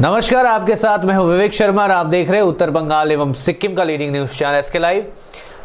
नमस्कार, आपके साथ मैं हूं विवेक शर्मा और आप देख रहे हैं उत्तर बंगाल एवं सिक्किम का leading news channel SK live.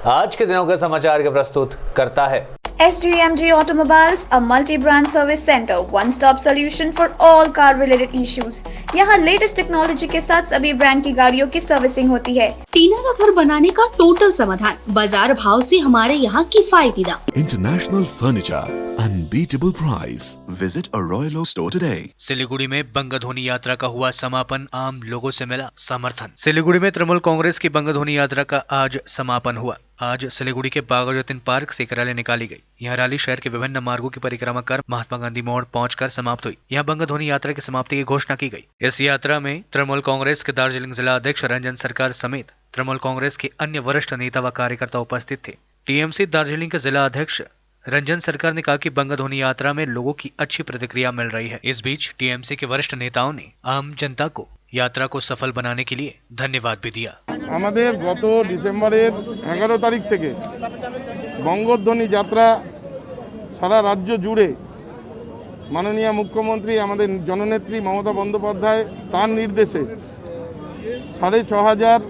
आज के दिनों के समाचार के प्रस्तुत करता है SGMG Automobiles, a multi-brand service center, one-stop solution for all car-related issues. यहाँ लेटेस्ट टेक्नोलॉजी के साथ सभी ब्रांड की गाड़ियों की सर्विसिंग होती है। टीना का घर बनाने का टोटल समाधान, बाजार भाव से हमारे यहाँ किफायती दाम। International Furniture, unbeatable price. Visit a Royal Oak store today. Siliguri में बंगध्वनि यात्रा का हुआ समापन, आम लोगों से मिला समर्थन। सिलीगुड़ी में तृणमूल कांग्रेस की बंगध्वनि यात्रा का आज समापन हुआ। आज सिलीगुड़ी के बागा जतीन पार्क से एक रैली निकाली गई। यह रैली शहर के विभिन्न मार्गों की परिक्रमा कर महात्मा गांधी मोड़ पहुंचकर समाप्त हुई। यह बंगध्वनि यात्रा की समाप्ति की घोषणा की गई। इस यात्रा में तृणमूल कांग्रेस के दार्जिलिंग जिला अध्यक्ष रंजन सरकार समेत तृणमूल कांग्रेस के अन्य वरिष्ठ नेता व कार्यकर्ता उपस्थित थे। टीएमसी दार्जिलिंग के जिला अध्यक्ष रंजन सरकार ने कहा कि बंगध्वनि यात्रा में लोगों की अच्छी प्रतिक्रिया मिल रही है। इस बीच टीएमसी के वरिष्ठ नेताओं ने आम जनता को यात्रा को सफल बनाने के लिए धन्यवाद भी दिया। আমাদের গত ডিসেম্বরের 11 তারিখ থেকে বঙ্গধ্বনি যাত্রা সারা রাজ্য জুড়ে মাননীয় মুখ্যমন্ত্রী আমাদের জননেত্রী মমতা বন্দ্যোপাধ্যায় তার নির্দেশে 6,500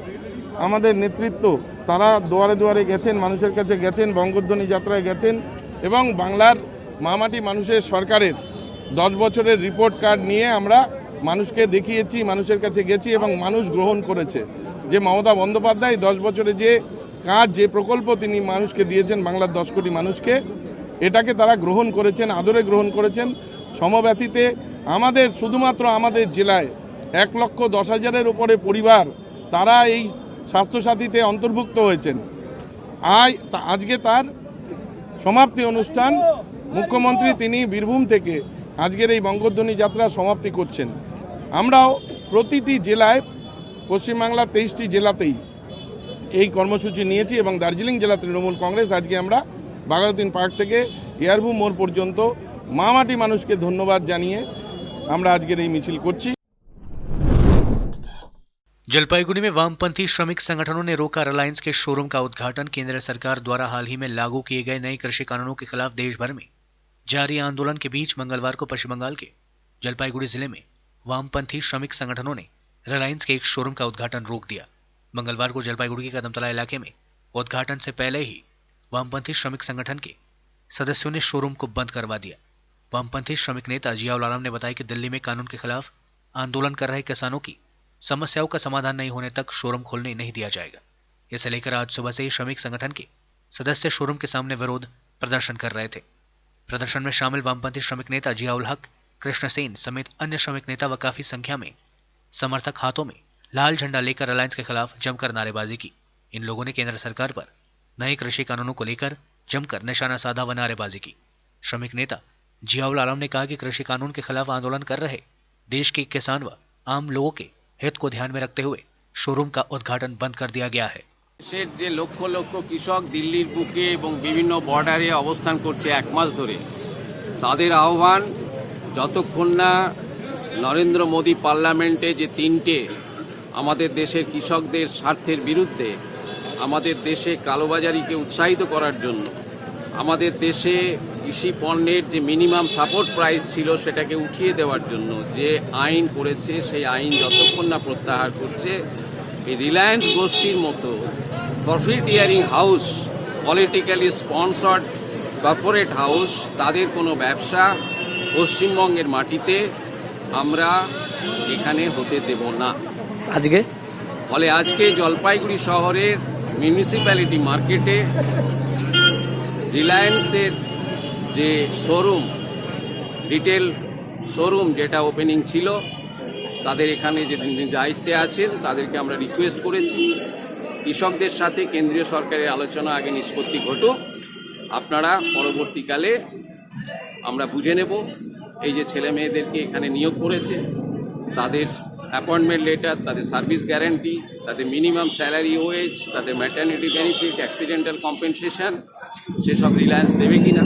আমাদের নেতৃত্ব তারা দুয়ারে দুয়ারে গেছেন, মানুষের কাছে গেছেন, বঙ্গধ্বনি যাত্রায় গেছেন এবং বাংলার মামাটি মানুষের সরকারের 10 বছরের রিপোর্ট কার্ড নিয়ে আমরা মানুষকে দেখিয়েছি, মানুষের কাছে গেছি এবং মানুষ গ্রহণ করেছে যে মমতা বন্দ্যোপাধ্যায় 10 বছরে যে কাজ, যে প্রকল্প তিনি মানুষকে দিয়েছেন, বাংলার 10 কোটি মানুষকে, এটাকে তারা গ্রহণ করেছেন, আদরে গ্রহণ করেছেন। সমব্যথিতে আমাদের শুধুমাত্র আমাদের জেলায় 1,10,000-এর উপরে পরিবার তারা এই স্বাস্থ্যসাথীতে অন্তর্ভুক্ত হয়েছেন। আজকে তার সমাপ্তি অনুষ্ঠান মুখ্যমন্ত্রী তিনি বীরভূম থেকে আজকের এই বঙ্গধ্বনি যাত্রা সমাপ্তি করছেন। আমরাও প্রতিটি জেলায় পশ্চিমবাংলার 23টি জেলাতেই এই কর্মসূচি নিয়েছি এবং দার্জিলিং জেলা তৃণমূল কংগ্রেস আজকে আমরা বাগাতিন পার্ক থেকে এয়ারভূম মোড় পর্যন্ত মামাটি মানুষকে ধন্যবাদ জানিয়ে আমরা আজকের এই মিছিল করছি। जलपाईगुड़ी में वामपंथी श्रमिक संगठनों ने रोका रिलायंस के शोरूम का उद्घाटन। केंद्र सरकार द्वारा हाल ही में लागू किए गए नए कृषि कानूनों के खिलाफ देश भर में जारी आंदोलन के बीच मंगलवार को पश्चिम बंगाल के जलपाईगुड़ी जिले में वामपंथी श्रमिक संगठनों ने रिलायंस के एक शोरूम का उद्घाटन रोक दिया। मंगलवार को जलपाईगुड़ी के कदमतला इलाके में उद्घाटन से पहले ही वामपंथी श्रमिक संगठन के सदस्यों ने शोरूम को बंद करवा दिया। वामपंथी श्रमिक नेता जियाउल आलम ने बताया कि दिल्ली में कानून के खिलाफ आंदोलन कर रहे किसानों की समस्याओं का समाधान नहीं होने तक शोरूम खोलने नहीं दिया जाएगा। इसे लेकर आज सुबह से ही श्रमिक संगठन के सदस्य शोरूम के सामने विरोध प्रदर्शन कर रहे थे। प्रदर्शन में शामिल वामपंथी श्रमिक नेता जियाउल हक, कृष्ण सेन समेत अन्य श्रमिक नेता व काफी संख्या में समर्थक हाथों में लाल झंडा लेकर रिलायंस के खिलाफ जमकर नारेबाजी की। इन लोगों ने केंद्र सरकार पर नए कृषि कानूनों को लेकर जमकर निशाना साधा व नारेबाजी की। श्रमिक नेता जियाउल आलम ने कहा कि कृषि कानून के खिलाफ आंदोलन कर रहे देश के किसान व आम लोगों के हित को ध्यान में रखते हुए शोरूम का उद्घाटन बंद कर दिया गया है। দেশের যে লক্ষ লক্ষ কৃষক দিল্লির বুকে এবং বিভিন্ন বর্ডারে অবস্থান করছে 1 মাস ধরে, তাদের আহ্বান যতক্ষণ না নরেন্দ্র মোদী পার্লামেন্টে যে 3টে আমাদের দেশের কৃষকদের স্বার্থের বিরুদ্ধে, আমাদের দেশে কালোবাজারিকে উৎসাহিত করার জন্য, আমাদের দেশে কৃষি পণ্যের যে মিনিমাম সাপোর্ট প্রাইস ছিল সেটাকে উঠিয়ে দেওয়ার জন্য যে আইন করেছে, সেই আইন যতক্ষণ না প্রত্যাহার করছে, এই রিলায়েন্স গোষ্ঠীর মতো profiteering house, politically sponsored corporate house, তাদের কোনো ব্যবসা পশ্চিমবঙ্গের মাটিতে আমরা এখানে হতে দেব না। আজকে জলপাইগুড়ি শহরের মিউনিসিপ্যালিটি মার্কেটে রিলায়েন্সের যে শোরুম, রিটেল শোরুম যেটা ওপেনিং ছিল, তাদের এখানে যে দায়িত্বে আছেন তাদেরকে আমরা রিকোয়েস্ট করেছি কৃষকদের সাথে কেন্দ্রীয় সরকারের আলোচনা আগে নিষ্পত্তি ঘটুক, আপনারা পরবর্তীকালে আমরা বুঝে নেব। এই যে ছেলে মেয়েদেরকে এখানে নিয়োগ করেছে তাদের অ্যাপয়েন্টমেন্ট লেটার, তাদের সার্ভিস গ্যারান্টি, তাদের মিনিমাম স্যালারি ওয়েজ, তাদের ম্যাটারনিটি বেনিফিট, অ্যাক্সিডেন্টাল কম্পেনসেশন, সেসব রিলায়েন্স দেবে কিনা,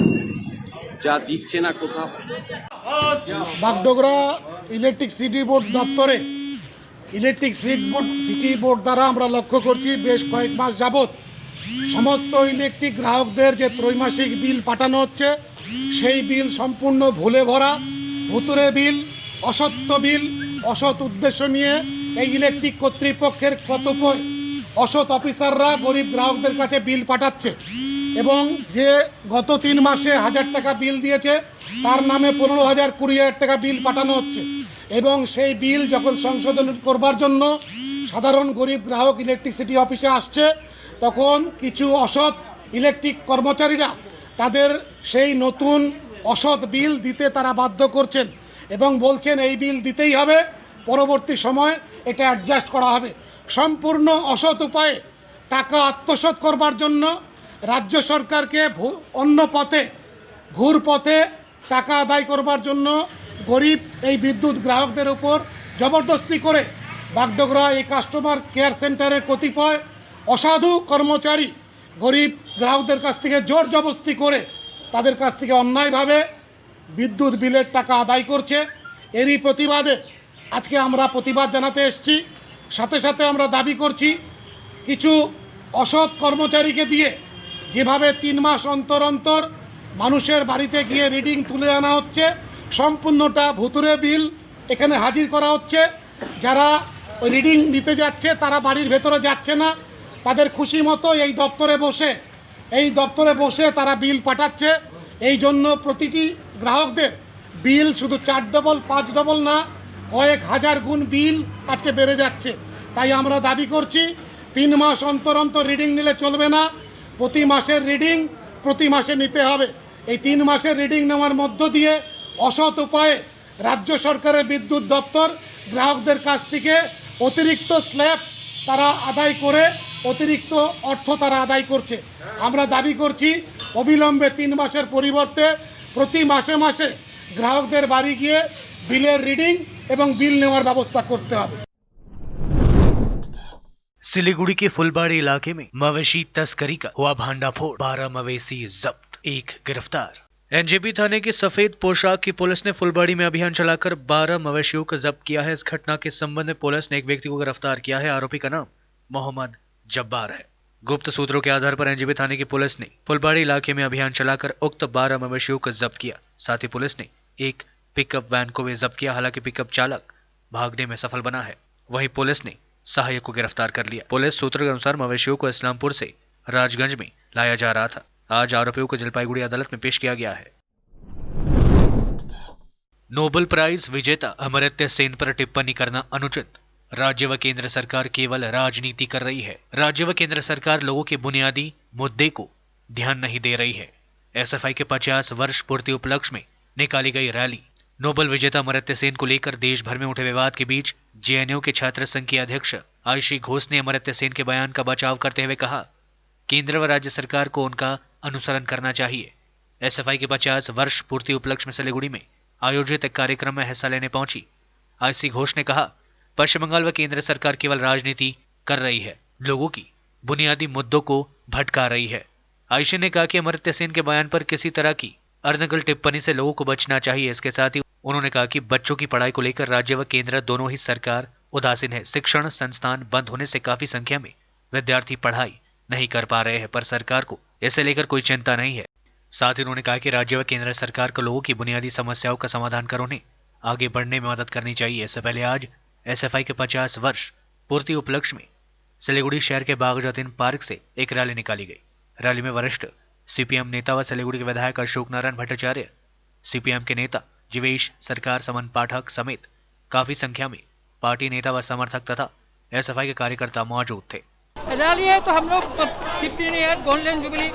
যা দিচ্ছে না কোথাও। বাগডোগরা ইলেকট্রিক সিটি বোর্ড দপ্তরে ইলেকট্রিক সিটি বোর্ড দ্বারা আমরা লক্ষ্য করছি বেশ কয়েক মাস যাবৎ সমস্ত ইলেকট্রিক গ্রাহকদের যে ত্রৈমাসিক বিল পাঠানো হচ্ছে, সেই বিল সম্পূর্ণ ভুলে ভরা, ভুতুরে বিল, অসত্য বিল অসৎ উদ্দেশ্য নিয়ে এই ইলেকট্রিক কর্তৃপক্ষের কতিপয় অসৎ অফিসাররা গরিব গ্রাহকদের কাছে বিল পাঠাচ্ছে এবং যে গত 3 মাসে 1000 টাকা বিল দিয়েছে তার নামে 15,000 20,000 টাকা বিল পাঠানো হচ্ছে এবং সেই বিল যখন সংশোধন করবার জন্য সাধারণ গরিব গ্রাহক ইলেকট্রিসিটি অফিসে আসছে তখন কিছু অসৎ ইলেকট্রিক কর্মচারীরা তাদের সেই নতুন অসৎ বিল দিতে তারা বাধ্য করছেন এবং বলছেন এই বিল দিতেই হবে, পরবর্তী সময় এটা অ্যাডজাস্ট করা হবে। সম্পূর্ণ অসৎ উপায়ে টাকা আত্মসাৎ করবার জন্য রাজ্য সরকারকে অন্য পথে ঘুর পথে টাকা আদায় করবার জন্য গরিব এই বিদ্যুৎ গ্রাহকদের উপর জবরদস্তি করে বাগডোগরা এই কাস্টমার কেয়ার সেন্টারের কতিপয় অসাধু কর্মচারী গরিব গ্রাহকদের কাছ থেকে জোর জবরদস্তি করে তাদের কাছ থেকে অন্যায়ভাবে বিদ্যুৎ বিলের টাকা আদায় করছে। এরই প্রতিবাদে আজকে আমরা প্রতিবাদ জানাতে এসেছি। সাথে সাথে আমরা দাবি করছি কিছু অসৎ কর্মচারীকে দিয়ে যেভাবে 3 মাস অন্তর অন্তর মানুষের বাড়িতে গিয়ে রিডিং তুলে আনা হচ্ছে, সম্পূর্ণটা ভুতুরে বিল এখানে হাজির করা হচ্ছে। যারা ওই রিডিং নিতে যাচ্ছে তারা বাড়ির ভেতরে যাচ্ছে না, তাদের খুশি মতো এই দপ্তরে বসে তারা বিল পাঠাচ্ছে। এই জন্য প্রতিটি গ্রাহকদের বিল শুধু 4 ডবল 5 ডবল না, কয়েক হাজার গুণ বিল আজকে বেড়ে যাচ্ছে। তাই আমরা দাবি করছি 3 মাস অন্তর অন্তর রিডিং নিলে চলবে না, প্রতি মাসের রিডিং প্রতি মাসে নিতে হবে। এই 3 মাসের রিডিং নেওয়ার মধ্য দিয়ে অসৎ উপায়ে রাজ্য সরকারের বিদ্যুৎ দপ্তর গ্রাহকদের কাছ থেকে অতিরিক্ত স্ল্যাব তারা আদায় করে অতিরিক্ত অর্থ তারা আদায় করছে। আমরা দাবি করছি অবিলম্বে 3 মাসের পরিবর্তে প্রতি মাসে মাসে গ্রাহকদের বাড়ি গিয়ে বিলের রিডিং এবং বিল নেওয়ার ব্যবস্থা করতে হবে। सिलीगुड़ी के फुलबाड़ी इलाके में मवेशी तस्करी का हुआ भांडाफोड़, 12 मवेशी जब्त, 1 गिरफ्तार। एनजेपी थाने की सफेद पोशाक की पुलिस ने फुलबाड़ी में अभियान चलाकर 12 मवेशियों को जब्त किया है। इस घटना के संबंध में पुलिस ने एक व्यक्ति को गिरफ्तार किया है। आरोपी का नाम मोहम्मद जब्बार है। गुप्त सूत्रों के आधार पर एनजेपी थाने की पुलिस ने फुलबाड़ी इलाके में अभियान चलाकर उक्त 12 मवेशियों को जब्त किया। साथ ही पुलिस ने एक पिकअप वैन को भी जब्त किया। हालांकि पिकअप चालक भागने में सफल बना है, वहीं पुलिस ने सहायक को गिरफ्तार कर लिया। पुलिस सूत्रों के अनुसार मवेशियों को इस्लामपुर से राजगंज में लाया जा रहा था। आज आरोपियों को जलपाईगुड़ी अदालत में पेश किया गया है। नोबेल प्राइज विजेता अमर्त्य सेन पर टिप्पणी करना अनुचित, राज्य व केंद्र सरकार केवल राजनीति कर रही है। राज्य व केंद्र सरकार लोगों के बुनियादी मुद्दे को ध्यान नहीं दे रही है। एसएफआई के 50 वर्ष पूर्ति उपलक्ष्य में निकाली गई रैली। नोबेल विजेता अमर्त्य सेन को लेकर देश भर में उठे विवाद के बीच जेएनयू के छात्र संघ की अध्यक्ष आयशी घोष ने अमर्त्य सेन के बयान का बचाव करते हुए कहा, केंद्र व राज्य सरकार को उनका अनुसरण करना चाहिए। एसएफआई के 50 वर्ष पूर्ति उपलक्ष्य में सिलीगुड़ी में आयोजित एक कार्यक्रम में हिस्सा लेने पहुंची आयशी घोष ने कहा, पश्चिम बंगाल व केंद्र सरकार केवल राजनीति कर रही है, लोगों की बुनियादी मुद्दों को भटका रही है। आयशी ने कहा कि अमर्त्य सेन के बयान पर किसी तरह की अर्नगल टिप्पणी से लोगों को बचना चाहिए। इसके साथ ही उन्होंने कहा कि बच्चों की पढ़ाई को लेकर राज्य व केंद्र दोनों ही सरकार उदासीन है। शिक्षण संस्थान बंद होने से काफी संख्या में विद्यार्थी पढ़ाई नहीं कर पा रहे हैं, पर सरकार को इसे लेकर कोई चिंता नहीं है। साथ ही उन्होंने कहा कि राज्य व केंद्र सरकार को लोगों की बुनियादी समस्याओं का समाधान कर उन्हें आगे बढ़ने में मदद करनी चाहिए। इससे पहले आज एसएफआई के 50 वर्ष पूर्ति उपलक्ष्य में सिलीगुड़ी शहर के बागजातीन पार्क से एक रैली निकाली गई। रैली में वरिष्ठ सीपीएम नेता व सिलीगुड़ी के विधायक अशोक नारायण भट्टाचार्य, सीपीएम के नेता जीवेश सरकार, समन पाठक समेत काफी संख्या में पार्टी नेता व समर्थक तथा एसएफआई के कार्यकर्ता मौजूद थे। रैली है तो हम लोग 15 ईयर गोल्डन जुबली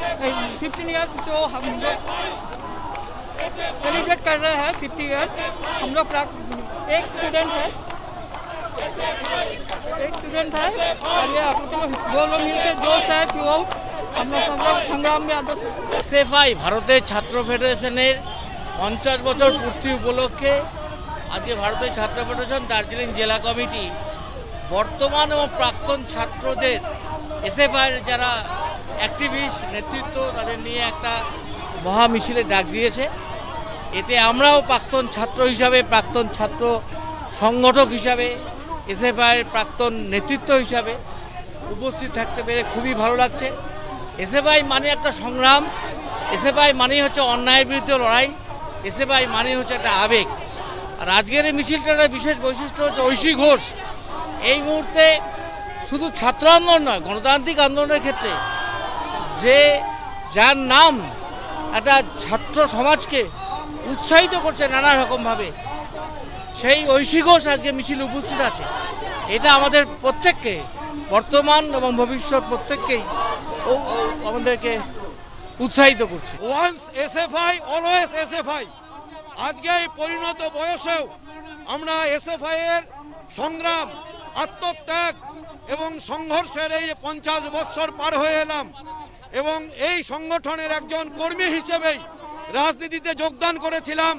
15 ईयर्स जो हम लोग सेलिब्रेट कर रहे हैं 50 ईयर्स। हम लोग एक स्टूडेंट है और ये आप लोग दो लोग मिलकर जोश है कि वो हम लोग संग्राम में आदर्श। एसएफआई ভারতের ছাত্র ফেডারেশনের 50 বছর পূর্তি উপলক্ষে আজকে ভারতের ছাত্র ফেডারেশন দার্জিলিং জেলা কমিটি বর্তমান এবং প্রাক্তন ছাত্রদের এসএফআইয়ের যারা অ্যাক্টিভিস্ট নেতৃত্ব তাদের নিয়ে একটা মহা মিছিলের ডাক দিয়েছে। এতে আমরাও প্রাক্তন ছাত্র হিসাবে, প্রাক্তন ছাত্র সংগঠক হিসাবে, এসএফআইয়ের প্রাক্তন নেতৃত্ব হিসাবে উপস্থিত থাকতে পেরে খুবই ভালো লাগছে। এসএফআই মানে একটা সংগ্রাম, এসএফআই মানেই হচ্ছে অন্যায়ের বিরুদ্ধে লড়াই, এসএফআই মানেই হচ্ছে একটা আবেগ। আর আজকের এই মিছিলটার একটা বিশেষ বৈশিষ্ট্য হচ্ছে ঐশী ঘোষ এই মুহূর্তে শুধু ছাত্র আন্দোলন নয়, গণতান্ত্রিক আন্দোলনের ক্ষেত্রে যে যার নাম একটা ছাত্র সমাজকে উৎসাহিত করছে নানা রকমভাবে, সেই ঐশী ঘোষ আজকে মিছিল উপস্থিত আছে। এটা আমাদের প্রত্যেককে, বর্তমান এবং ভবিষ্যৎ প্রত্যেককেই আমাদেরকে উৎসাহিত করছে। Once SFI always SFI. আজকে এই পরিণত বয়সেও আমরা এসএফআই এর সংগ্রাম, আত্মত্যাগ এবং সংঘর্ষের এই 50 বছর পার হয়ে এলাম এবং এই সংগঠনের একজন কর্মী হিসেবেই রাজনীতিতে যোগদান করেছিলাম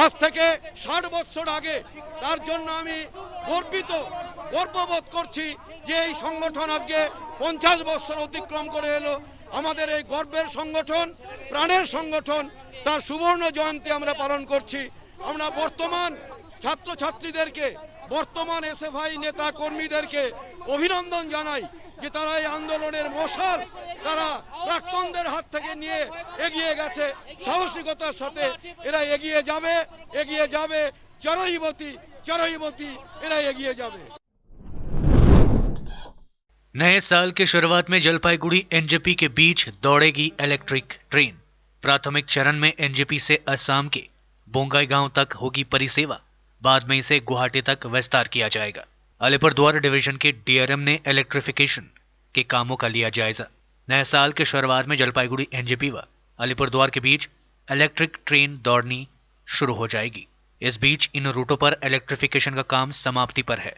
আজ থেকে 60 বছর আগে। তার জন্য আমি গর্ববোধ করছি যে এই সংগঠন আজকে 50 বছর অতিক্রম করে এলো। আমাদের এই গর্বের সংগঠন, প্রাণের সংগঠন, তার সুবর্ণ জয়ন্তী আমরা পালন করছি। আমরা বর্তমান ছাত্রছাত্রীদেরকে, বর্তমান এসএফআই নেতা কর্মীদেরকে অভিনন্দন জানাই যে তারা এই আন্দোলনের মশাল তারা প্রাক্তনদের হাত থেকে নিয়ে এগিয়ে গেছে। সাহসিকতার সাথে এরা এগিয়ে যাবে চরৈবতী এরা এগিয়ে যাবে। नए साल की शुरुआत में जलपाईगुड़ी एनजेपी के बीच दौड़ेगी इलेक्ट्रिक ट्रेन। प्राथमिक चरण में एनजेपी से असम के बोंगाई गांव तक होगी परिसेवा, बाद में इसे गुवाहाटी तक विस्तार किया जाएगा। अलीपुरद्वार डिवीजन के डीआरएम ने इलेक्ट्रिफिकेशन के कामों का लिया जायजा। नए साल के शुरुआत में जलपाईगुड़ी एनजेपी व अलीपुरद्वार के बीच इलेक्ट्रिक ट्रेन दौड़नी शुरू हो जाएगी। इस बीच इन रूटों पर इलेक्ट्रिफिकेशन का काम समाप्ति पर है।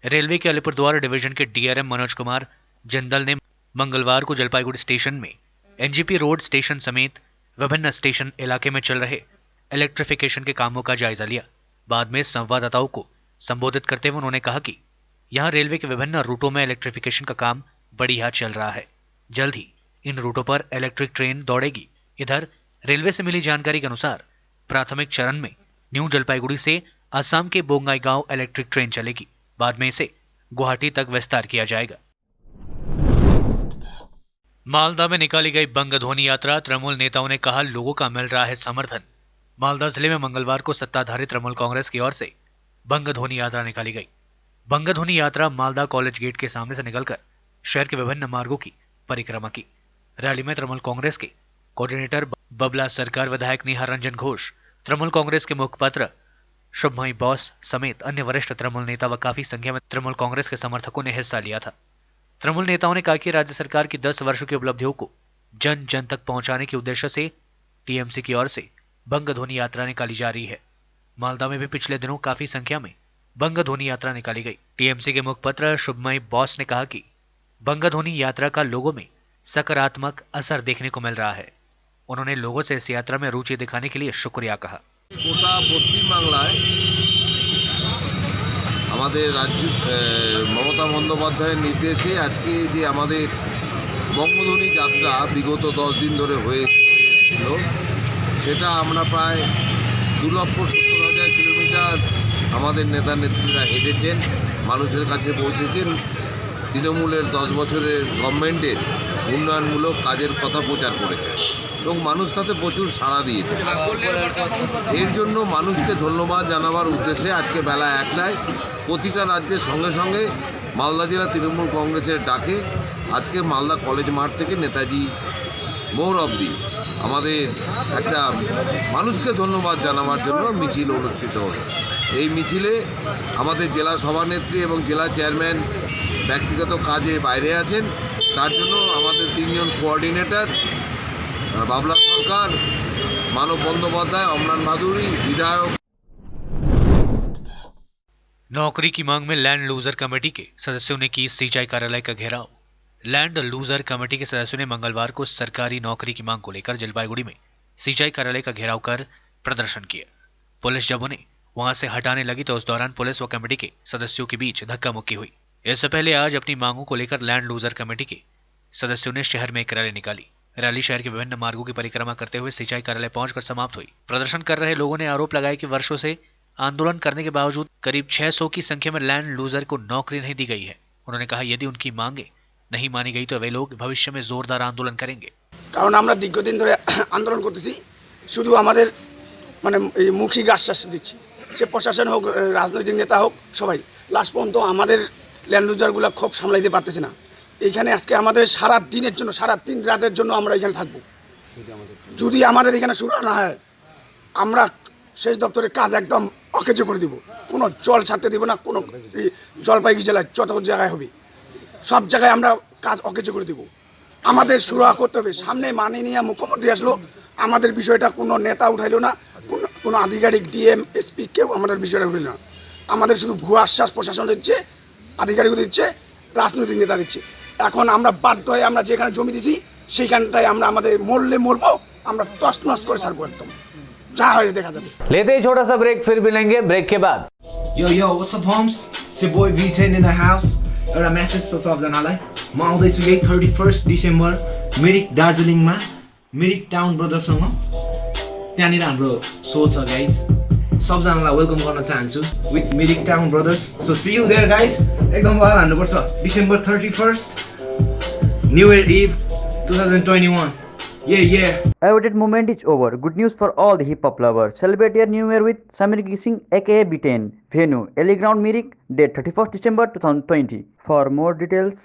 रेलवे के अलीपुरद्वार डिवीजन के डीआरएम मनोज कुमार जिंदल ने मंगलवार को जलपाईगुड़ी स्टेशन में एनजेपी रोड स्टेशन समेत विभिन्न स्टेशन इलाके में चल रहे इलेक्ट्रिफिकेशन के कामों का जायजा लिया। बाद में संवाददाताओं को संबोधित करते हुए उन्होंने कहा कि यहां रेलवे के विभिन्न रूटों में इलेक्ट्रिफिकेशन का काम बढ़िया चल रहा है। जल्द ही इन रूटों पर इलेक्ट्रिक ट्रेन दौड़ेगी। इधर रेलवे से मिली जानकारी के अनुसार प्राथमिक चरण में न्यू जलपाईगुड़ी से असम के बोंगाई गांव इलेक्ट्रिक ट्रेन चलेगी, बाद में इसे गुवाहाटी तक विस्तार किया जाएगा। मालदा में निकाली गई बंगध्वनि यात्रा, तृणमूल नेताओं ने कहा लोगों का मिल रहा है समर्थन। मालदा जिले में मंगलवार को सत्ताधारी तृणमूल कांग्रेस की ओर से बंगध्वनि यात्रा निकाली गई। बंगध्वनि यात्रा मालदा कॉलेज गेट के सामने से निकलकर शहर के विभिन्न मार्गों की परिक्रमा की। रैली में तृणमूल कांग्रेस के कोऑर्डिनेटर बबला सरकार, विधायक निहार रंजन घोष, तृणमूल कांग्रेस के मुखपत्र शुभमई बॉस समेत अन्य वरिष्ठ तृणमूल नेता व काफी संख्या में तृणमूल कांग्रेस के समर्थकों ने हिस्सा लिया था। तृणमूल नेताओं ने कहा कि राज्य सरकार की 10 वर्षों की उपलब्धियों को जन जन तक पहुंचाने के उद्देश्य से टीएमसी की ओर से बंगध्वनि यात्रा निकाली जा रही है। मालदा में भी पिछले दिनों काफी संख्या में बंगध्वनि यात्रा निकाली गई। टीएमसी के मुखपत्र शुभमई बॉस ने कहा कि बंगध्वनि यात्रा का लोगों में सकारात्मक असर देखने को मिल रहा है। उन्होंने लोगों से इस यात्रा में रुचि दिखाने के लिए शुक्रिया कहा। গোটা পশ্চিম বাংলায় আমাদের রাজ্য মমতা বন্দ্যোপাধ্যায়ের নির্দেশে আজকে যে আমাদের বঙ্গধ্বনি যাত্রা বিগত 10 দিন ধরে হয়ে এসেছিল, সেটা আমরা প্রায় 2,70,000 কিলোমিটার আমাদের নেতা নেত্রীরা হেঁটেছেন, মানুষের কাছে পৌঁছেছেন, তৃণমূলের 10 বছরের গভর্নমেন্টের উন্নয়নমূলক কাজের কথা প্রচার করেছেন এবং মানুষ তাতে প্রচুর সাড়া দিয়েছে। এর জন্য মানুষকে ধন্যবাদ জানাবার উদ্দেশ্যে আজকে বেলা 1টায় প্রতিটা রাজ্যের সঙ্গে সঙ্গে মালদা জেলা তৃণমূল কংগ্রেসের ডাকে আজকে মালদা কলেজ মাঠ থেকে নেতাজি মোড় অবধি আমাদের একটা মানুষকে ধন্যবাদ জানাবার জন্য মিছিল অনুষ্ঠিত হলো। এই মিছিলে আমাদের জেলা সভানেত্রী এবং জেলা চেয়ারম্যান ব্যক্তিগত কাজে বাইরে আছেন, তার জন্য আমাদের 3 জন কোঅর্ডিনেটর बाबला सरकार, मानव बंदोपाध्याय, अमरान भादुरी, विधायक। नौकरी की मांग में लैंड लूजर कमेटी के सदस्यों ने की सिंचाई कार्यालय का घेराव। लैंड लूजर कमेटी के सदस्यों ने मंगलवार को सरकारी नौकरी की मांग को लेकर जलपाईगुड़ी में सिंचाई कार्यालय का घेराव कर प्रदर्शन किया। पुलिस जब उन्हें वहां से हटाने लगी तो उस दौरान पुलिस व कमेटी के सदस्यों के बीच धक्का मुक्की हुई। इससे पहले आज अपनी मांगों को लेकर लैंड लूजर कमेटी के सदस्यों ने शहर में एक रैली निकाली। रैली शहर के विभिन्न मार्गों की परिक्रमा करते हुए सिंचाई कार्यालय पहुंचकर समाप्त हुई। प्रदर्शन कर रहे लोगों ने आरोप लगाया कि वर्षों से आंदोलन करने के बावजूद करीब 600 की संख्या में लैंड लूजर को नौकरी नहीं दी गई है। उन्होंने कहा यदि उनकी मांगे नहीं मानी गई तो वे लोग भविष्य में जोरदार आंदोलन करेंगे। কারণ আমরা দীর্ঘদিন ধরে আন্দোলন করতেছি, শুধু আমাদের মানে এই মৌখিক আশ্বাস দিচ্ছি, সে প্রশাসন হোক, রাজনৈতিক নেতা হোক, সবাই লাস্ট পর্যন্ত আমাদের ল্যান্ড ইউজারগুলো খুব সামলাইতে পারতেছে না। এইখানে আজকে আমাদের সারা দিনের জন্য, সারা 3 রাতের জন্য আমরা এখানে থাকবো। যদি আমাদের এখানে শুরু না হয়, আমরা সেচ দপ্তরের কাজ একদম অকেজ করে দিব। কোনো জল ছাড়তে দিব না, কোনো জলপাইগুড়ি জেলায় যত জায়গায় হবে সব জায়গায় আমরা কাজ অকেজ করে দিব। আমাদের শুরু করতে হবে। সামনে মাননীয় মুখ্যমন্ত্রী আসলো, আমাদের বিষয়টা কোনো নেতা উঠাইলো না, কোনো আধিকারিক ডিএম এসপি কেউ আমাদের বিষয়টা উঠাইল না। আমাদের শুধু ভুয়া আশ্বাস প্রশাসন দিচ্ছে, আধিকারিক দিচ্ছে, রাজনৈতিক নেতা দিচ্ছে। এখন আমরা বাধ্য হয়ে আমরা যেখানে জমি দিছি সেইখানটায় আমরা আমাদের মরলে মরবো, আমরা তছনছ করে ছাড়বো একদম, যা হয় দেখা যাবে। लेते ही छोटा सा ब्रेक, फिर मिलेंगे ब्रेक के बाद। Yo, what's up, homes? It's your boy V10 in the house. एउटा मेसेज छ सबजनालाई, म आउँदैछु यही 31 डिसेम्बर मिरिक दार्जिलिङमा मिरिक टाउन ब्रदर्ससँग। त्यहाँनिर हाम्रो सो छ गाइज, सबजनालाई वेलकम गर्न चाहन्छु with Mirik town brothers. So see you there guys. एकदम वार हान्नुपर्छ। December 31 new year eve 2021। Yeah. Awaited moment is over. Good news for all the hip hop lovers. Celebrate your new year with Samir Singh aka B10. Venue Ellie Ground Mirik. Date 31st December 2020. For more details,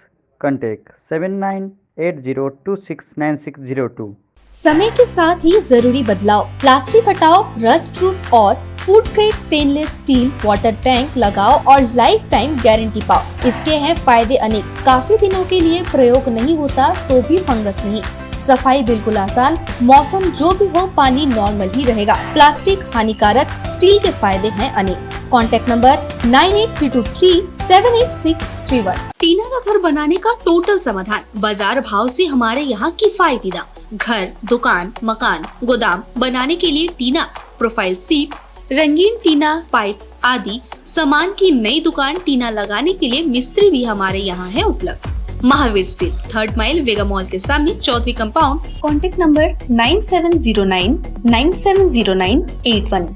contact 7980269602. समय के साथ ही जरूरी बदलाव। Plastic हटाओ, rust proof और food grade stainless still water tank लगाओ और life time guarantee पाओ। इसके हैं फायदे अनेक। काफी दिनों के लिए प्रयोग नहीं होता तो भी फंगस नहीं। सफाई बिल्कुल आसान, मौसम जो भी हो पानी नॉर्मल ही रहेगा। प्लास्टिक हानिकारक, स्टील के फायदे हैं अनेक। Contact number 9832378631। टीना का घर बनाने का टोटल समाधान। बाजार भाव से हमारे यहाँ किफायती दाम। घर, दुकान, मकान, गोदाम बनाने के लिए टीना, प्रोफाइल सीट, रंगीन टीना, पाइप आदि सामान की नई दुकान टीना लगाने के लिए मिस्त्री भी हमारे यहाँ है उपलब्ध। महावीर स्टील, 3rd माइल वेगा मॉल के सामने, चौधरी कंपाउंड। Contact number 9709970981।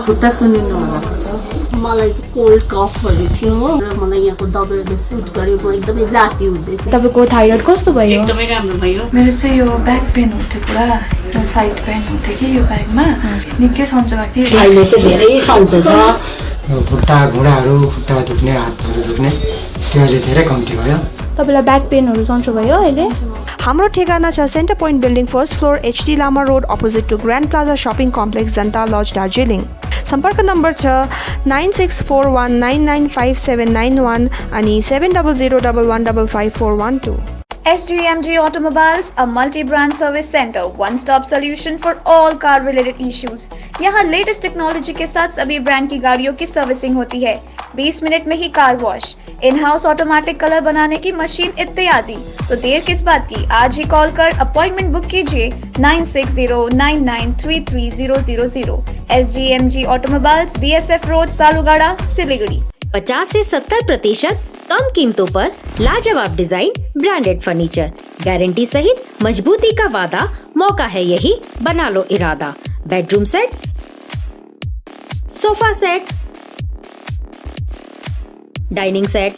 खुट्टा सुनिनु भएको छ। मलाई चाहिँ कोल्ड कफहरू थियो र मलाई यहाँको दबाईले सुट गर्यो। म एकदमै जाती हुँदैछ। तपाईको थाइरोइड कस्तो भयो? एकदमै राम्रो भयो। मेरो चाहिँ यो ब्याक पेन उठ्यो पुरा, यो साइड पेन उठ्यो कि यो ब्याकमा निकै सन्चो भएको थियो। अहिले चाहिँ धेरै सन्चो छ। खुट्टा घुँडाहरू, खुट्टा दुख्ने, हातहरू दुख्ने त्यो अहिले धेरै कम्ती भयो। तपाईलाई ब्याक पेनहरू सन्चो भयो अहिले? हाम्रो ठेगाना छ centre point building, 1st floor, HD Lama road, opposite to grand plaza shopping complex, Janata lodge, Darjeeling. सम्पर्क नम्बर छ 9641995791 अनि 7001155412। SGMG Automobiles, a multi-brand service center, one-stop solution for all car-related issues. यहाँ लेटेस्ट टेक्नोलॉजी के साथ सभी ब्रांड की गाड़ियों की सर्विसिंग होती है। 20 मिनट में ही car wash, in house automatic colour बनाने की मशीन इत्यादि। तो देर किस बात की, आज ही कॉल कर अपॉइंटमेंट बुक कीजिए 9609933000। SGMG Automobiles, BSF road, Salugara, Siliguri. 50 से 70% कम कीमतों पर लाजवाब डिजाइन, ब्रांडेड फर्नीचर, गारंटी सहित मजबूती का वादा। मौका है यही, बना लो इरादा। Bedroom set, sofa set, dining set,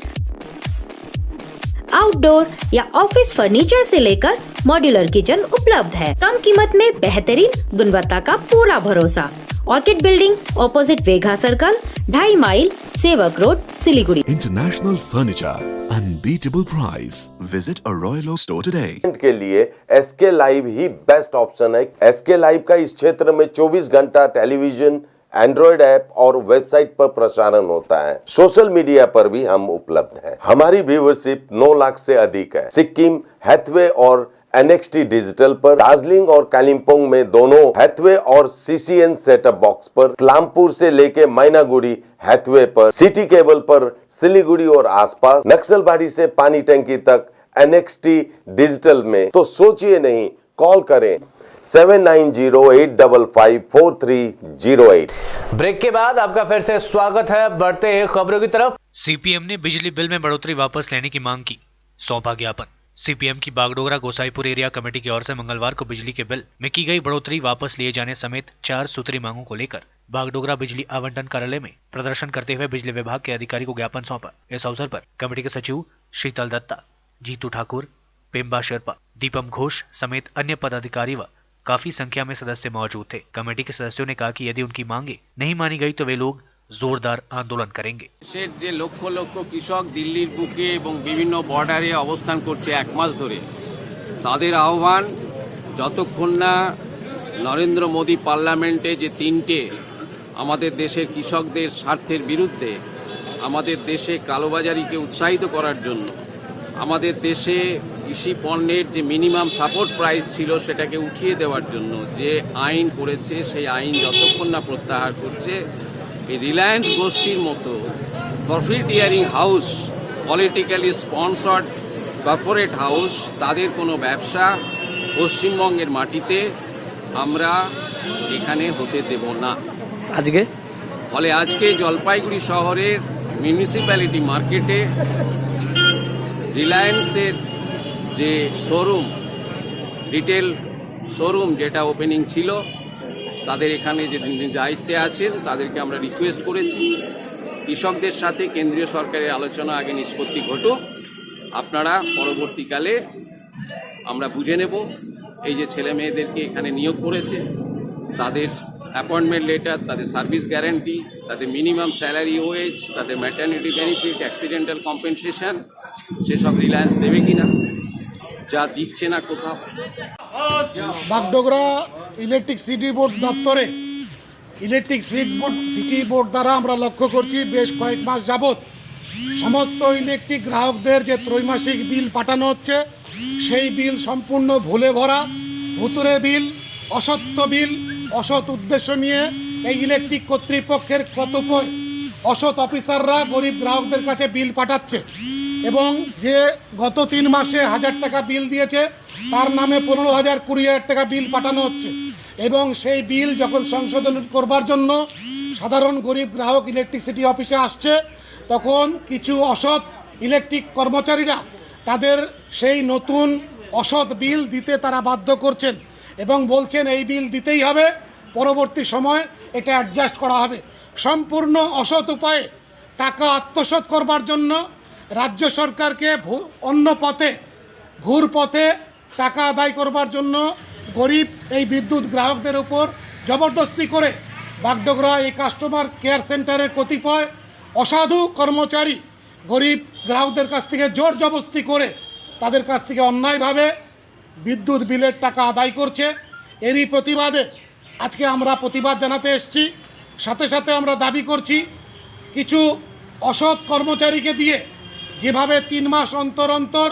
outdoor या ऑफिस फर्नीचर से लेकर मॉड्यूलर किचन उपलब्ध है। कम कीमत में बेहतरीन गुणवत्ता का पूरा भरोसा। ऑर्किड बिल्डिंग, ऑपोजिट वेगा सर्कल, 2.5 माइल, सेवक road, Siliguri. International Furniture, unbeatable price. Visit a Royal Oak store today. के लिए SK लाइव ही बेस्ट ऑप्शन है। SK लाइव का इस क्षेत्र में 24 घंटा टेलीविजन, एंड्रॉइड ऐप और वेबसाइट पर प्रसारण होता है। सोशल मीडिया पर भी हम उपलब्ध हैं। हमारी व्यूवरशिप 9 लाख से अधिक है। सिक्किम, हैथवे और NXT डिजिटल पर, दार्जिलिंग और कालिम्पोंग में दोनों हैथवे और CCN सेटअप बॉक्स पर, क्लामपुर से लेके मैनागुड़ी हैथवे पर, सिटी केबल पर, सिलीगुड़ी और आसपास, नक्सलबाड़ी से पानी टंकी तक NXT डिजिटल में। तो सोचिए नहीं, कॉल करें 7908554308। ब्रेक के बाद आपका फिर से स्वागत है। बढ़ते हैं खबरों की तरफ। सीपीएम ने बिजली बिल में बढ़ोतरी वापस लेने की मांग की, सौंपा ज्ञापन। सीपीएम की बागडोगरा गोसाईपुर एरिया कमेटी की ओर से मंगलवार को बिजली के बिल में की गई बढ़ोतरी वापस लिए जाने समेत 4 सूत्री मांगों को लेकर बागडोगरा बिजली आवंटन कार्यालय में प्रदर्शन करते हुए बिजली विभाग के अधिकारी को ज्ञापन सौंपा। इस अवसर पर कमेटी के सचिव शीतल दत्ता, जीतू ठाकुर, पेम्बा शेरपा, दीपम घोष समेत अन्य पदाधिकारी व काफी संख्या में सदस्य मौजूद थे। कमेटी के सदस्यों ने कहा कि यदि उनकी मांगे नहीं मानी गई तो वे लोग जोरदार आंदोलन करेंगे। দেশের যে লক্ষ লক্ষ কৃষক দিল্লির বুকে এবং বিভিন্ন বর্ডারে অবস্থান করছে এক মাস ধরে, তাদের আহ্বান যতক্ষণ না নরেন্দ্র মোদী পার্লামেন্টে যে তিনটে আমাদের দেশের কৃষকদের স্বার্থের বিরুদ্ধে, আমাদের দেশে কালোবাজারিকে উৎসাহিত করার জন্য, আমাদের দেশে কৃষি পণ্যের যে মিনিমাম সাপোর্ট প্রাইস ছিল সেটাকে উঠিয়ে দেওয়ার জন্য যে আইন করেছে, সেই আইন যতক্ষণ না প্রত্যাহার করছে, এই রিলায়েন্স গোষ্ঠীর মতো profiteering house, politically sponsored corporate house, তাদের কোনো ব্যবসা পশ্চিমবঙ্গের মাটিতে আমরা এখানে হতে দেব না। ফলে আজকে জলপাইগুড়ি শহরের মিউনিসিপ্যালিটি মার্কেটে রিলায়েন্সের যে শোরুম, রিটেল শোরুম যেটা ওপেনিং ছিল, তাদের এখানে যে দায়িত্বে আছেন তাদেরকে আমরা রিকোয়েস্ট করেছি কৃষকদের সাথে কেন্দ্রীয় সরকারের আলোচনা আগে নিষ্পত্তি ঘটুক, আপনারা পরবর্তীকালে আমরা বুঝে নেব এই যে ছেলে মেয়েদেরকে এখানে নিয়োগ করেছে তাদের অ্যাপয়েন্টমেন্ট লেটার, তাদের সার্ভিস গ্যারান্টি, তাদের মিনিমাম স্যালারি ওয়েজ, তাদের ম্যাটারনিটি বেনিফিট, অ্যাক্সিডেন্টাল কম্পেনসেশন, সেসব রিলায়েন্স দেবে কিনা, যা দিচ্ছে না কোথাও। বাগডোগরা ইলেকট্রিক সিটি বোর্ড দপ্তরে ইলেকট্রিক সিটি বোর্ড দ্বারা আমরা লক্ষ্য করছি বেশ কয়েক মাস যাবৎ সমস্ত ইলেকট্রিক গ্রাহকদের যে ত্রৈমাসিক বিল পাঠানো হচ্ছে, সেই বিল সম্পূর্ণ ভুলে ভরা, ভুতুরে বিল, অসত্য বিল, অসৎ উদ্দেশ্য নিয়ে এই ইলেকট্রিক কর্তৃপক্ষের কতিপয় অসৎ অফিসাররা গরিব গ্রাহকদের কাছে বিল পাঠাচ্ছে এবং যে গত 3 মাসে 1000 টাকা বিল দিয়েছে তার নামে 15,000 20,000 টাকা বিল পাঠানো হচ্ছে এবং সেই বিল যখন সংশোধন করবার জন্য সাধারণ গরিব গ্রাহক ইলেকট্রিসিটি অফিসে আসছে, তখন কিছু অসৎ ইলেকট্রিক কর্মচারীরা তাদের সেই নতুন অসৎ বিল দিতে তারা বাধ্য করছেন এবং বলছেন এই বিল দিতেই হবে, পরবর্তী সময় এটা অ্যাডজাস্ট করা হবে। সম্পূর্ণ অসৎ উপায়ে টাকা আত্মসাৎ করবার জন্য রাজ্য সরকারকে অন্য পথে, ঘুর পথে টাকা আদায় করবার জন্য গরিব এই বিদ্যুৎ গ্রাহকদের উপর জবরদস্তি করে বাগডোগরা এই কাস্টমার কেয়ার সেন্টারের কতিপয় অসাধু কর্মচারী গরিব গ্রাহকদের কাছ থেকে জোর জবরদস্তি করে তাদের কাছ থেকে অন্যায়ভাবে বিদ্যুৎ বিলের টাকা আদায় করছে। এরই প্রতিবাদে আজকে আমরা প্রতিবাদ জানাতে এসেছি। সাথে সাথে আমরা দাবি করছি কিছু অসৎ কর্মচারীকে দিয়ে যেভাবে 3 মাস অন্তর অন্তর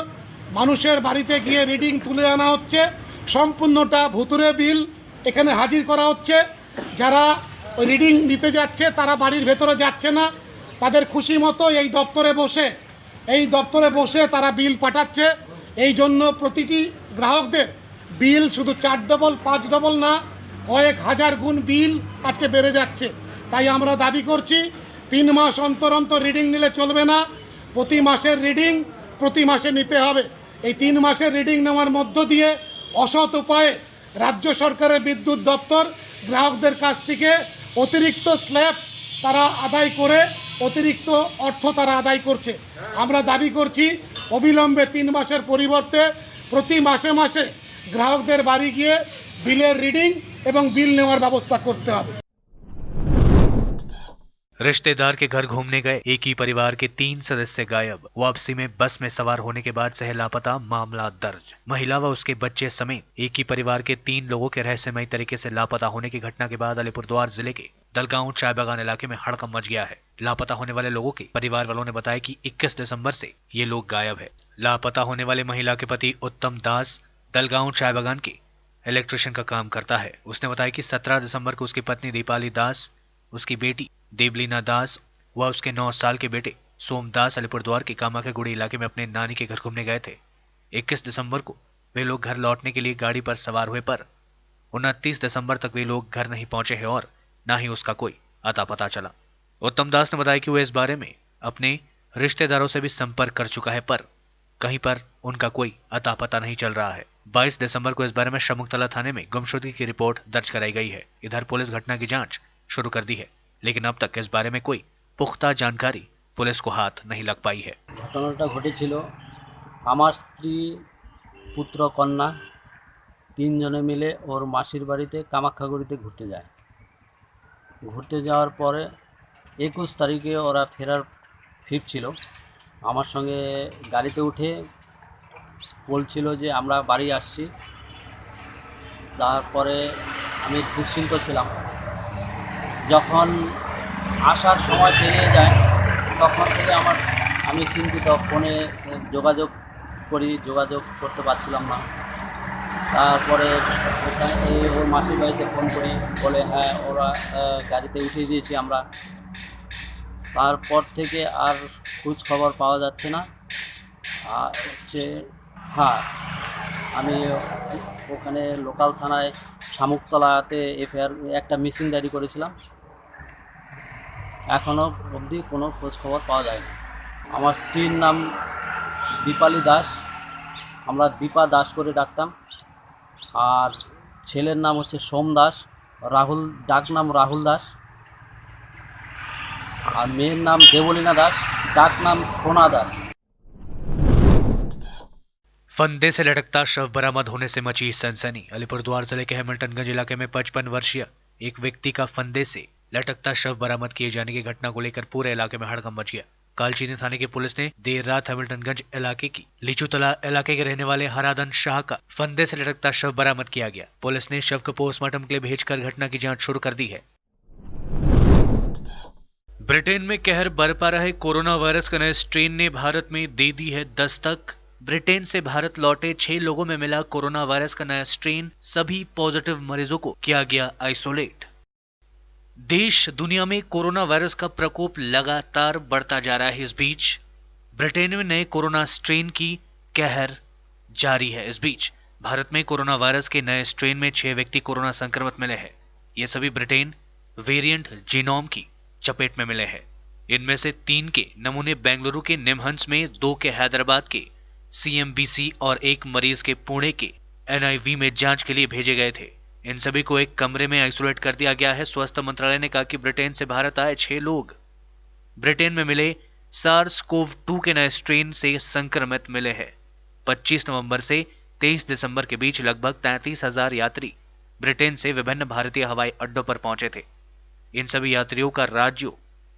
মানুষের বাড়িতে গিয়ে রিডিং তুলে আনা হচ্ছে, সম্পূর্ণটা ভুতুরে বিল এখানে হাজির করা হচ্ছে। যারা রিডিং নিতে যাচ্ছে তারা বাড়ির ভেতরে যাচ্ছে না, তাদের খুশি মতো এই দপ্তরে বসে তারা বিল পাঠাচ্ছে। এই জন্য প্রতিটি গ্রাহকদের বিল শুধু 4 ডবল 5 ডবল না, কয়েক হাজার গুণ বিল আজকে বেড়ে যাচ্ছে। তাই আমরা দাবি করছি 3 মাস অন্তর অন্তর রিডিং নিলে চলবে না, প্রতি মাসের রিডিং প্রতি মাসে নিতে হবে। এই 3 মাসের রিডিং নেওয়ার মধ্য দিয়ে অসৎ উপায়ে রাজ্য সরকারের বিদ্যুৎ দপ্তর গ্রাহকদের কাছ থেকে অতিরিক্ত স্ল্যাব তারা আদায় করে অতিরিক্ত অর্থ তারা আদায় করছে। আমরা দাবি করছি অবিলম্বে 3 মাসের পরিবর্তে প্রতি মাসে মাসে গ্রাহকদের বাড়ি গিয়ে বিলের রিডিং এবং বিল নেওয়ার ব্যবস্থা করতে হবে। रिश्तेदार के घर घूमने गए एक ही परिवार के 3 सदस्य गायब। वापसी में बस में सवार होने के बाद से लापता, मामला दर्ज। महिला व उसके बच्चे समेत एक ही परिवार के 3 लोगों के रहस्यमयी तरीके से लापता होने की घटना के बाद अलीपुरद्वार जिले के दलगांव चाय बागान इलाके में हड़कंप मच गया है। लापता होने वाले लोगों के परिवार वालों ने बताया कि 21 दिसंबर से ये लोग गायब है। लापता होने वाले महिला के पति उत्तम दास दलगांव चाय बागान के इलेक्ट्रिशियन का काम करता है। उसने बताया कि 17 दिसंबर को उसकी पत्नी दीपाली दास, उसकी बेटी देवलीना दास व उसके 9 साल के बेटे सोमदास अलीपुरद्वार के कामाख्यागुड़ी इलाके में अपने नानी के घर घूमने गए थे। 21 दिसंबर को वे लोग घर लौटने के लिए गाड़ी पर सवार हुए, पर 29 दिसंबर तक वे लोग घर नहीं पहुंचे हैं और न ही उसका कोई अता पता चला। उत्तम दास ने बताया कि वो इस बारे में अपने रिश्तेदारों से भी संपर्क कर चुका है, पर कहीं पर उनका कोई अता पता नहीं चल रहा है। 22 दिसंबर को इस बारे में शमुक्तला थाने में गुमशुदगी की रिपोर्ट दर्ज कराई गई है। इधर पुलिस घटना की जांच शुरू कर दी है, लेकिन अब तक इस बारे में कोई पुख्ता जानकारी पुलिस को हाथ नहीं लग पाई है। ঘটনাটা ঘটেছিল আমার স্ত্রী, পুত্র, কন্যা তিনজনে মিলে ওর মাসির বাড়িতে কামাখ্যাগুড়িতে ঘুরতে যায়। ঘুরতে যাওয়ার পরে 21 তারিখে ওরা ফিরছিল। আমার সঙ্গে গাড়িতে উঠে বলছিল যে আমরা বাড়ি আসছি। তারপরে আমি দুশ্চিন্ত ছিলাম। যখন আসার সময় পেরিয়ে যায় তখন থেকে আমি চিন্তিত, ফোনে যোগাযোগ করতে পারছিলাম না। তারপরে ওর মাসির বাড়িতে ফোন করি, বলে হ্যাঁ ওরা গাড়িতে উঠিয়ে দিয়েছি আমরা। তারপর থেকে আর খোঁজ খবর পাওয়া যাচ্ছে না। আর হ্যাঁ, আমি ওখানে লোকাল থানায় শামুকতলাতে এফআইআর একটা মিসিং ডায়েরি করেছিলাম। এখনও অবধি কোনো খোঁজ খবর পাওয়া যায়নি। আমার স্ত্রীর নাম দীপালি দাস, আমরা দীপা দাস করে ডাকতাম। আর ছেলের নাম হচ্ছে সোম দাস, ডাক নাম রাহুল দাস। আর মেয়ের नाम देवलीना दास, डाक नाम सोना दास। फंदे से लटकता शव बरामद होने से मची सनसनी। अलीपुरद्वार जिले के हैमिल्टनगंज इलाके में 55 वर्षीय एक व्यक्ति का फंदे से लटकता शव बरामद किए जाने की घटना को लेकर पूरे इलाके में हड़कंप मच गया। कालचीनी थाने की पुलिस ने देर रात हैमिल्टनगंज इलाके की लीचूतला इलाके के रहने वाले हरादन शाह का फंदे से लटकता शव बरामद किया गया। पुलिस ने शव को पोस्टमार्टम के लिए भेजकर घटना की जांच शुरू कर दी है। ब्रिटेन में कहर बरपा रहे कोरोना वायरस का नए स्ट्रेन ने भारत में दे दी है दस्तक। ब्रिटेन से भारत लौटे 6 लोगों में मिला कोरोना वायरस का नया स्ट्रेन। सभी पॉजिटिव मरीजों को किया गया आइसोलेट। देश दुनिया में कोरोना वायरस का प्रकोप लगातार बढ़ता जा रहा है। इस बीच ब्रिटेन में नए कोरोना स्ट्रेन की कहर जारी है। इस बीच भारत में कोरोना वायरस के नए स्ट्रेन में 6 व्यक्ति कोरोना संक्रमित मिले हैं। ये सभी ब्रिटेन वेरिएंट जीनोम की चपेट में मिले हैं। इनमें से 3 के नमूने बेंगलुरु के निमहंस में, 2 के हैदराबाद के CMBC और 1 मरीज के पुणे के NIV में जांच के लिए भेजे गए थे। इन सभी को एक कमरे में आइसोलेट कर दिया गया है। स्वास्थ्य मंत्रालय ने कहा कि ब्रिटेन से भारत आए 6 लोग ब्रिटेन में मिले SARS-CoV-2 के नए स्ट्रेन से संक्रमित मिले हैं। 25 नवंबर से 23 दिसंबर के बीच लगभग 33,000 यात्री ब्रिटेन से विभिन्न भारतीय हवाई अड्डों पर पहुंचे थे। इन सभी यात्रियों का राज्यों,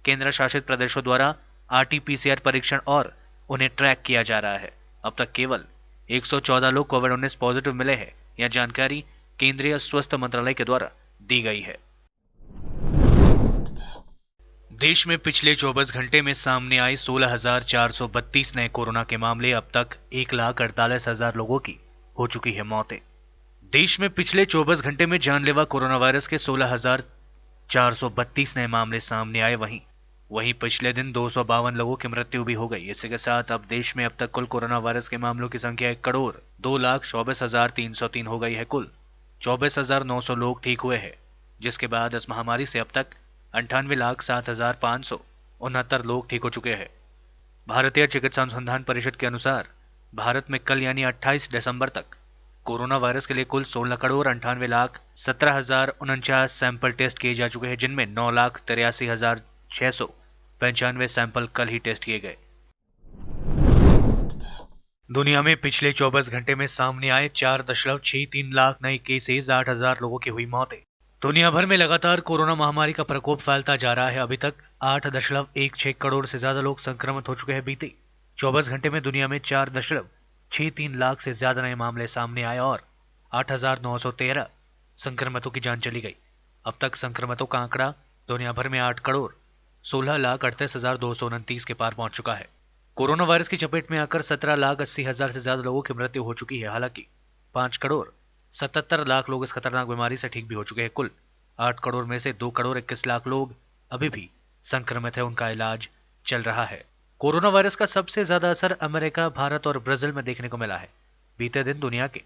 केंद्र शासित प्रदेशों द्वारा RT-PCR परीक्षण और उन्हें ट्रैक किया जा रहा है। अब तक केवल 114 लोग कोविड-19 पॉजिटिव मिले हैं। यह जानकारी केंद्रीय स्वास्थ्य मंत्रालय के द्वारा दी गई है। देश में पिछले 24 घंटे में सामने आए 16,432 नए कोरोना के मामले। अब तक 1,48,000 लोगों की हो चुकी है मौतें। देश में पिछले 24 घंटे में जानलेवा कोरोना वायरस के 16,432 नए मामले सामने आए। वहीं पिछले दिन 252 लोगों की मृत्यु भी हो गई। इसी के साथ अब देश में अब तक कुल कोरोना वायरस के मामलों की संख्या 1,02,24,303 हो गई है। कुल 24,900 लोग ठीक हुए हैं, जिसके बाद इस महामारी से अब तक 98,07,569 लोग ठीक हो चुके हैं। भारतीय चिकित्सा अनुसंधान परिषद के अनुसार भारत में कल यानी 28 दिसंबर तक कोरोना वायरस के लिए कुल 16,98,17,049 सैंपल टेस्ट किए जा चुके हैं, जिनमें 9,83,695 सैंपल कल ही टेस्ट किए गए। दुनिया में पिछले 24 घंटे में सामने आए 4.63 लाख नए केसेस, 8,000 लोगों की हुई मौतें। दुनिया भर में लगातार कोरोना महामारी का प्रकोप फैलता जा रहा है। अभी तक 8.16 करोड़ से ज्यादा लोग संक्रमित हो चुके हैं। बीते 24 घंटे में दुनिया में 4.63 लाख से ज्यादा नए मामले सामने आए और 8,913 संक्रमितों की जान चली गई। अब तक संक्रमितों का आंकड़ा दुनिया भर में 8,16,38,229 के पार पहुंच चुका है। कोरोना वायरस की चपेट में आकर 17,80,000 से ज्यादा लोगों की मृत्यु हो चुकी है। हालांकि 5,77,00,000 लोग इस खतरनाक बीमारी से ठीक भी हो चुके हैं। कुल 8 करोड़ में से 2,21,00,000 लोग अभी भी संक्रमित है, उनका इलाज चल रहा है। कोरोना वायरस का सबसे ज्यादा असर अमेरिका, भारत और ब्राजील में देखने को मिला है। बीते दिन दुनिया के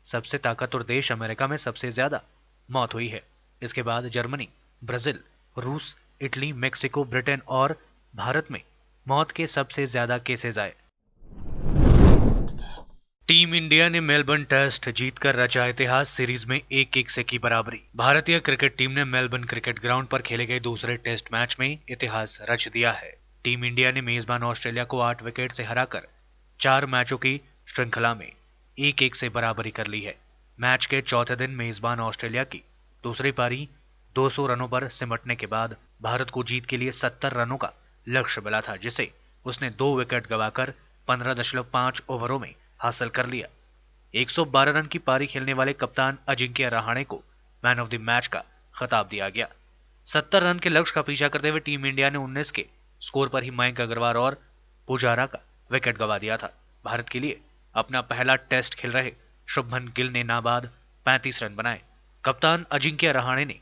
सबसे ताकतवर देश अमेरिका में सबसे ज्यादा मौत हुई है। इसके बाद जर्मनी, ब्राजील, रूस, इटली, मेक्सिको, ब्रिटेन और भारत में मौत के सबसे ज्यादा केसेस आए। टीम इंडिया ने मेलबर्न टेस्ट जीतकर रचा इतिहास। सीरीज में 1-1 से की बराबरी। भारतीय क्रिकेट टीम ने मेलबर्न क्रिकेट ग्राउंड पर खेले गए दूसरे टेस्ट मैच में इतिहास रच दिया है। टीम इंडिया ने मेजबान ऑस्ट्रेलिया को 8 विकेट से हराकर 4 मैचों की श्रृंखला में 1-1 से बराबरी कर ली है। मैच के चौथे दिन मेजबान ऑस्ट्रेलिया की दूसरी पारी 200 रनों पर सिमटने के बाद भारत को जीत के लिए 70 रनों का लक्ष्य मिला था, जिसे उसने 2 विकेट गंवाकर 15.5 ओवरों में हासिल कर लिया। 112 रन की पारी खेलने वाले कप्तान अजिंक्य रहाणे को मैन ऑफ द मैच का खिताब दिया गया। 70 रन के लक्ष्य का पीछा करते हुए टीम इंडिया ने 19 के स्कोर पर ही मयंक अग्रवाल और पुजारा का विकेट गंवा दिया था। भारत के लिए अपना पहला टेस्ट खेल रहे शुभमन गिल ने नाबाद 35 रन बनाए। कप्तान अजिंक्य रहाणे ने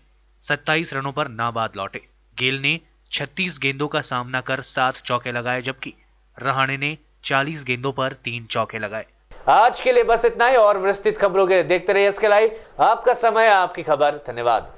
27 रनों पर नाबाद लौटे। गिल ने 36 गेंदों का सामना कर 7 चौके लगाए, जबकि रहाणे ने 40 गेंदों पर 3 चौके लगाए। आज के लिए बस इतना ही और विस्तृत खबरों के लिए देखते रहिए एसके लाइव। आपका समय, आपकी खबर। धन्यवाद।